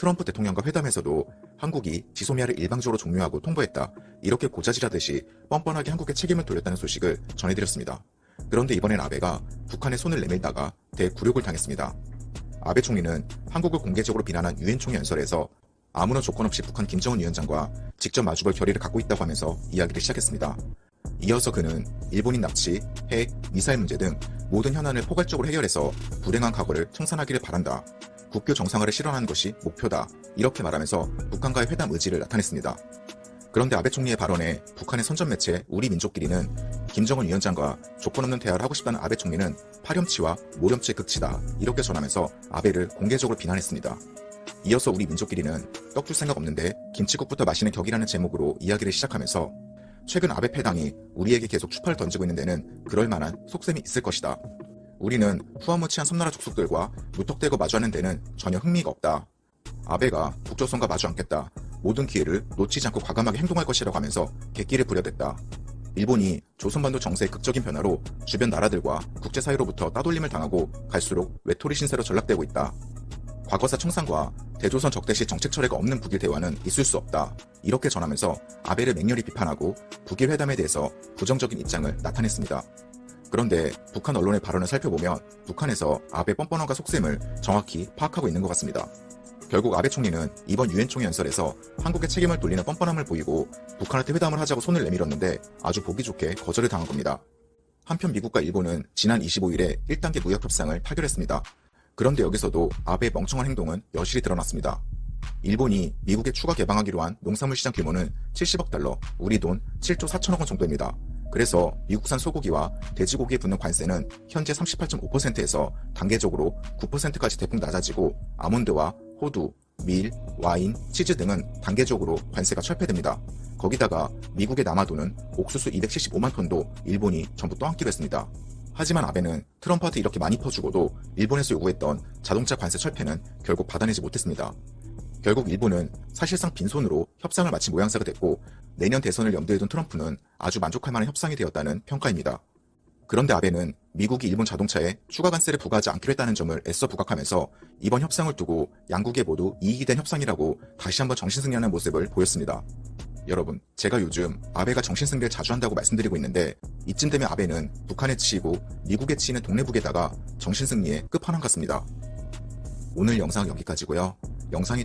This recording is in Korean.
트럼프 대통령과 회담에서도 한국이 지소미아를 일방적으로 종료하고 통보했다, 이렇게 고자질하듯이 뻔뻔하게 한국에 책임을 돌렸다는 소식을 전해드렸습니다. 그런데 이번엔 아베가 북한에 손을 내밀다가 대굴욕을 당했습니다. 아베 총리는 한국을 공개적으로 비난한 유엔 총회 연설에서 아무런 조건 없이 북한 김정은 위원장과 직접 마주볼 결의를 갖고 있다고 하면서 이야기를 시작했습니다. 이어서 그는 일본인 납치, 핵, 미사일 문제 등 모든 현안을 포괄적으로 해결해서 불행한 과거를 청산하기를 바란다, 국교 정상화를 실현하는 것이 목표다, 이렇게 말하면서 북한과의 회담 의지를 나타냈습니다. 그런데 아베 총리의 발언에 북한의 선전 매체 우리민족끼리는 김정은 위원장과 조건 없는 대화를 하고 싶다는 아베 총리는 파렴치와 모렴치의 극치다, 이렇게 전하면서 아베를 공개적으로 비난했습니다. 이어서 우리민족끼리는 떡 줄 생각 없는데 김치국부터 마시는 격이라는 제목으로 이야기를 시작하면서 최근 아베 패당이 우리에게 계속 추파를 던지고 있는 데는 그럴 만한 속셈이 있을 것이다. 우리는 후아무치한 섬나라 족속들과 무턱대고 마주하는 데는 전혀 흥미가 없다. 아베가 북조선과 마주 않겠다, 모든 기회를 놓치지 않고 과감하게 행동할 것이라고 하면서 객기를 부려댔다. 일본이 조선반도 정세의 극적인 변화로 주변 나라들과 국제사회로부터 따돌림을 당하고 갈수록 외톨이 신세로 전락되고 있다. 과거사 청산과 대조선 적대시 정책 철회가 없는 북일 대화는 있을 수 없다, 이렇게 전하면서 아베를 맹렬히 비판하고 북일 회담에 대해서 부정적인 입장을 나타냈습니다. 그런데 북한 언론의 발언을 살펴보면 북한에서 아베 뻔뻔함과 속셈을 정확히 파악하고 있는 것 같습니다. 결국 아베 총리는 이번 유엔 총회 연설에서 한국의 책임을 돌리는 뻔뻔함을 보이고 북한한테 회담을 하자고 손을 내밀었는데 아주 보기 좋게 거절을 당한 겁니다. 한편 미국과 일본은 지난 25일에 1단계 무역 협상을 타결했습니다. 그런데 여기서도 아베의 멍청한 행동은 여실히 드러났습니다. 일본이 미국에 추가 개방하기로 한 농산물 시장 규모는 70억 달러, 우리 돈 7조 4천억 원 정도입니다. 그래서 미국산 소고기와 돼지고기에 붙는 관세는 현재 38.5%에서 단계적으로 9%까지 대폭 낮아지고 아몬드와 호두, 밀, 와인, 치즈 등은 단계적으로 관세가 철폐됩니다. 거기다가 미국의 남아도는 옥수수 275만 톤도 일본이 전부 떠안기로 했습니다. 하지만 아베는 트럼프한테 이렇게 많이 퍼주고도 일본에서 요구했던 자동차 관세 철폐는 결국 받아내지 못했습니다. 결국 일본은 사실상 빈손으로 협상을 마친 모양새가 됐고 내년 대선을 염두에 둔 트럼프는 아주 만족할 만한 협상이 되었다는 평가입니다. 그런데 아베는 미국이 일본 자동차에 추가 관세를 부과하지 않기로 했다는 점을 애써 부각하면서 이번 협상을 두고 양국에 모두 이익이 된 협상이라고 다시 한번 정신승리하는 모습을 보였습니다. 여러분, 제가 요즘 아베가 정신승리를 자주 한다고 말씀드리고 있는데 이쯤 되면 아베는 북한에 치이고 미국에 치이는 동네북에다가 정신승리의 끝판왕 같습니다. 오늘 영상은 여기까지고요. 영상이